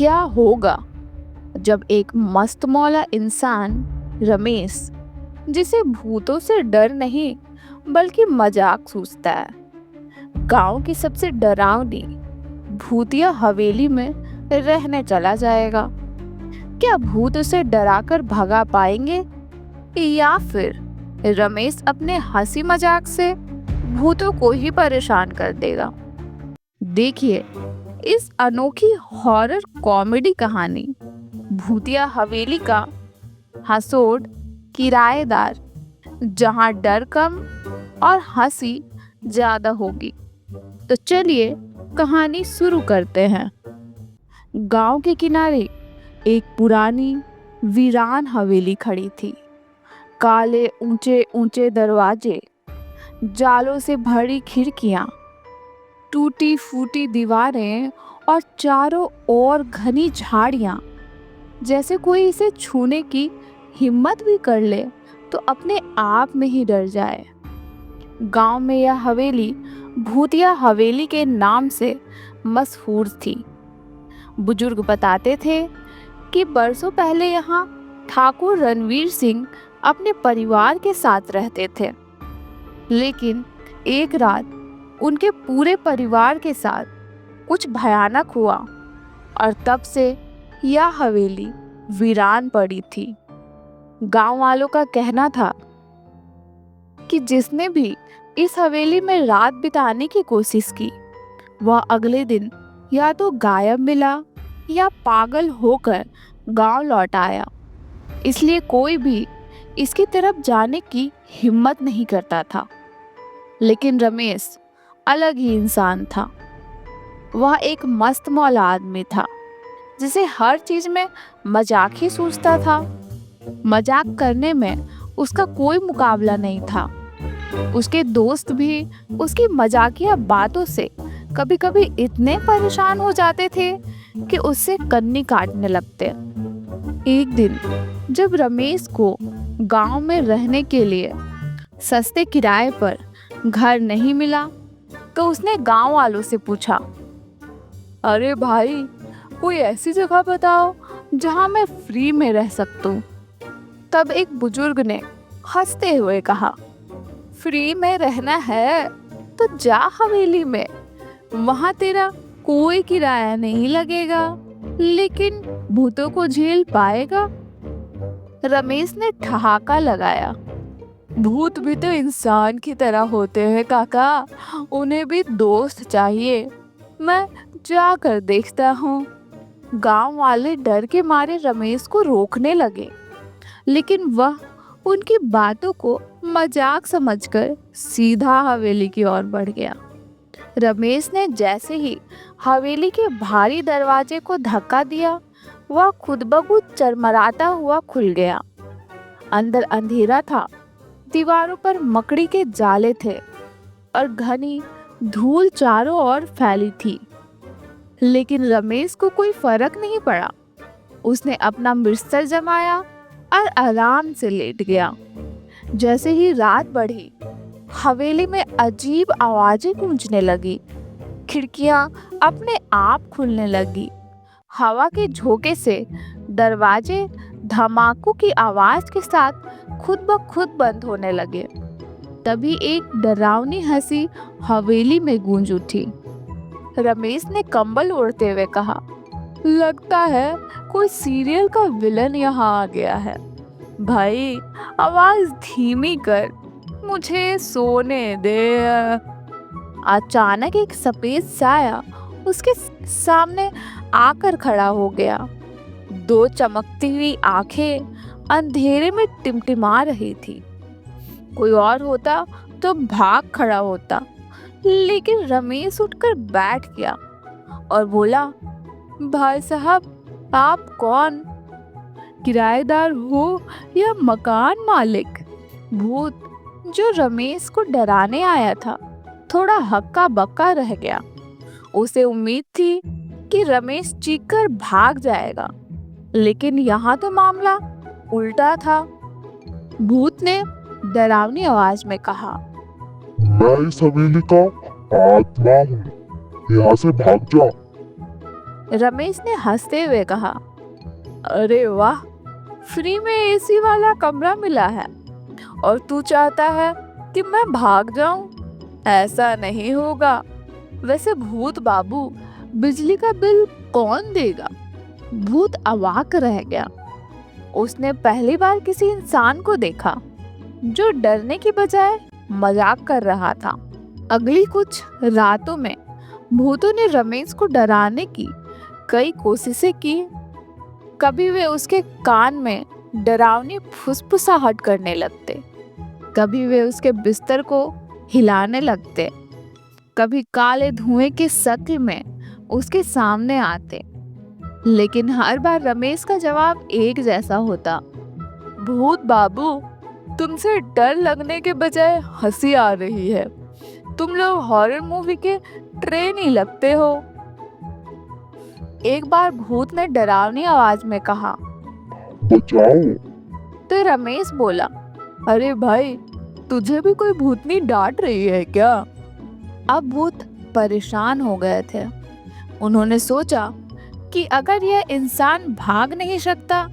क्या होगा जब एक मस्त मौला इंसान रमेश, जिसे भूतों से डर नहीं बल्कि मजाक सूझता है, गांव की सबसे डरावनी भूतिया हवेली में रहने चला जाएगा? क्या भूत उसे डराकर भगा पाएंगे, या फिर रमेश अपने हंसी मजाक से भूतों को ही परेशान कर देगा? देखिए इस अनोखी हॉरर कॉमेडी कहानी भूतिया हवेली का हंसोड़ किराएदार, जहां डर कम और हंसी ज्यादा होगी। तो चलिए कहानी शुरू करते हैं। गांव के किनारे एक पुरानी वीरान हवेली खड़ी थी। काले ऊंचे ऊंचे दरवाजे, जालों से भरी खिड़कियां, टूटी फूटी दीवारें और चारों ओर घनी झाड़ियां। जैसे कोई इसे छूने की हिम्मत भी कर ले तो अपने आप में ही डर जाए। गांव में यह हवेली भूतिया हवेली के नाम से मशहूर थी। बुजुर्ग बताते थे कि बरसों पहले यहाँ ठाकुर रणवीर सिंह अपने परिवार के साथ रहते थे, लेकिन एक रात उनके पूरे परिवार के साथ कुछ भयानक हुआ और तब से यह हवेली वीरान पड़ी थी। गांव वालों का कहना था कि जिसने भी इस हवेली में रात बिताने की कोशिश की, वह अगले दिन या तो गायब मिला या पागल होकर गांव लौट आया। इसलिए कोई भी इसकी तरफ जाने की हिम्मत नहीं करता था। लेकिन रमेश अलग ही इंसान था। वह एक मस्त मौला आदमी था, जिसे हर चीज में मजाक ही सूझता था। मजाक करने में उसका कोई मुकाबला नहीं था। उसके दोस्त भी उसकी मजाकिया बातों से कभी कभी इतने परेशान हो जाते थे कि उससे कन्नी काटने लगते। एक दिन जब रमेश को गांव में रहने के लिए सस्ते किराए पर घर नहीं मिला, तो उसने गांव वालों से पूछा, अरे भाई, कोई ऐसी जगह बताओ जहां मैं फ्री में रह सकूं। तब एक बुजुर्ग ने हंसते हुए कहा, फ्री में रहना है तो जा हवेली में, वहां तेरा कोई किराया नहीं लगेगा, लेकिन भूतों को झेल पाएगा। रमेश ने ठहाका लगाया, भूत भी तो इंसान की तरह होते हैं काका, उन्हें भी दोस्त चाहिए, मैं जाकर देखता हूँ। गांव वाले डर के मारे रमेश को रोकने लगे, लेकिन वह उनकी बातों को मजाक समझकर सीधा हवेली की ओर बढ़ गया। रमेश ने जैसे ही हवेली के भारी दरवाजे को धक्का दिया, वह खुद ब खुद चरमराता हुआ खुल गया। अंदर अंधेरा था, दीवारों पर मकड़ी के जाले थे और घनी धूल चारों ओर फैली थी। लेकिन रमेश को कोई फर्क नहीं पड़ा। उसने अपना बिस्तर जमाया और आराम से लेट गया। जैसे ही रात बढ़ी, हवेली में अजीब आवाजें गूंजने लगी। खिड़कियां अपने आप खुलने लगी। हवा के झोंके से दरवाजे धमाकों की आवाज के साथ खुद ब खुद बंद होने लगे। तभी एक डरावनी हंसी हवेली में गूंज उठी। रमेश ने कंबल ओढ़ते हुए कहा, लगता है कोई सीरियल का विलन यहाँ आ गया है। भाई, आवाज धीमी कर, मुझे सोने दे। अचानक एक सफेद साया उसके सामने आकर खड़ा हो गया। दो चमकती हुई आंखें अंधेरे में टिमटिमा रही थी। कोई और होता तो भाग खड़ा होता, लेकिन रमेश उठकर बैठ गया और बोला, भाई साहब, आप कौन? किराएदार हो या मकान मालिक? भूत, जो रमेश को डराने आया था, थोड़ा हक्का बक्का रह गया। उसे उम्मीद थी कि रमेश चीखकर भाग जाएगा, लेकिन यहाँ तो मामला उल्टा था। भूत ने डरावनी आवाज में कहा, मैं इस हवेली का आत्मा हूँ, यहाँ से भाग जा। रमेश ने हंसते हुए कहा, अरे वाह, फ्री में एसी वाला कमरा मिला है और तू चाहता है कि मैं भाग जाऊं? ऐसा नहीं होगा। वैसे भूत बाबू, बिजली का बिल कौन देगा? भूत अवाक रह गया। उसने पहली बार किसी इंसान को देखा जो डरने की बजाय मजाक कर रहा था। अगली कुछ रातों में भूतों ने रमेश को डराने की कई कोशिशें की। कभी वे उसके कान में डरावनी फुसफुसाहट करने लगते, कभी वे उसके बिस्तर को हिलाने लगते, कभी काले धुएं की शक्ल में उसके सामने आते। लेकिन हर बार रमेश का जवाब एक जैसा होता, भूत बाबू, तुमसे डर लगने के बजाय हंसी आ रही है। तुम लोग हॉरर मूवी के ट्रेन ही लगते हो। एक बार भूत ने डरावनी आवाज में कहा, बचाओ। तो रमेश बोला, अरे भाई, तुझे भी कोई भूतनी डांट रही है क्या? अब भूत परेशान हो गए थे। उन्होंने सोचा कि अगर यह इंसान भाग नहीं सकता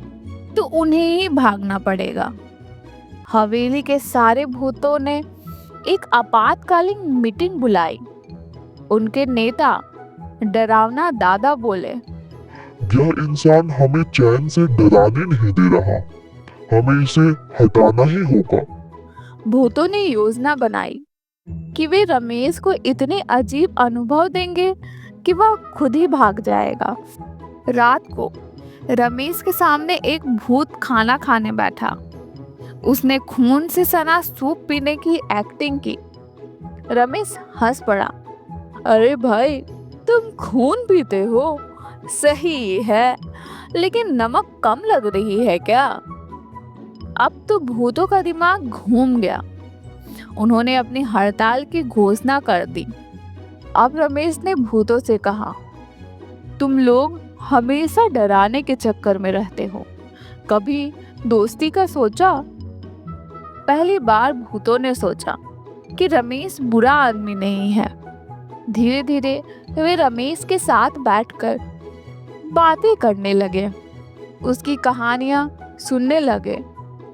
तो उन्हें ही भागना पड़ेगा। हवेली के सारे भूतों ने एक आपातकालीन मीटिंग बुलाई। उनके नेता डरावना दादा बोले, यह इंसान हमें चैन से डराने नहीं दे रहा, हमें इसे हटाना ही होगा। भूतों ने योजना बनाई कि वे रमेश को इतने अजीब अनुभव देंगे कि वह खुद ही भाग जाएगा। रात को रमेश के सामने एक भूत खाना खाने बैठा। उसने खून से सना सूप पीने की एक्टिंग की। रमेश हंस पड़ा, अरे भाई, तुम खून पीते हो? सही है, लेकिन नमक कम लग रही है क्या? अब तो भूतों का दिमाग घूम गया। उन्होंने अपनी हड़ताल की घोषणा कर दी। अब रमेश ने भूतों से कहा, तुम लोग हमेशा डराने के चक्कर में रहते हो, कभी दोस्ती का सोचा? पहली बार भूतों ने सोचा कि रमेश बुरा आदमी नहीं है। धीरे धीरे वे रमेश के साथ बैठकर बातें करने लगे, उसकी कहानियां सुनने लगे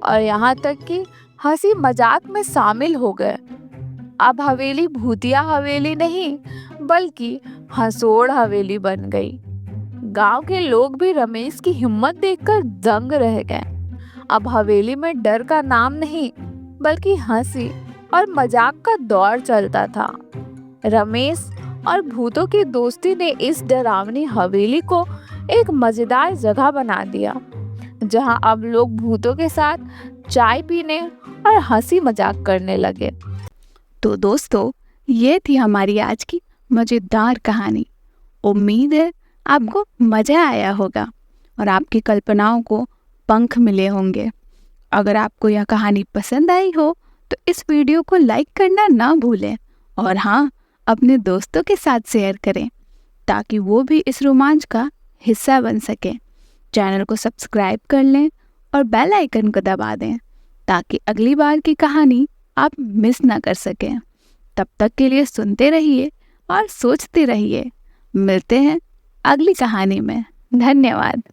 और यहाँ तक कि हंसी मजाक में शामिल हो गए। अब हवेली भूतिया हवेली नहीं, बल्कि हंसोड़ हवेली बन गई। गांव के लोग भी रमेश की हिम्मत देखकर दंग रह गए। अब हवेली में डर का नाम नहीं, बल्कि हंसी और मजाक का दौर चलता था। रमेश और भूतों की दोस्ती ने इस डरावनी हवेली को एक मजेदार जगह बना दिया, जहां अब लोग भूतों के साथ चाय पीने और हंसी मजाक करने लगे। तो दोस्तों, ये थी हमारी आज की मजेदार कहानी। उम्मीद है आपको मजा आया होगा और आपकी कल्पनाओं को पंख मिले होंगे। अगर आपको यह कहानी पसंद आई हो तो इस वीडियो को लाइक करना ना भूलें और हाँ, अपने दोस्तों के साथ शेयर करें ताकि वो भी इस रोमांच का हिस्सा बन सके। चैनल को सब्सक्राइब कर लें और बेल आइकन को दबा दें ताकि अगली बार की कहानी आप मिस ना कर सकें। तब तक के लिए सुनते रहिए और सोचते रहिए। मिलते हैं अगली कहानी में। धन्यवाद।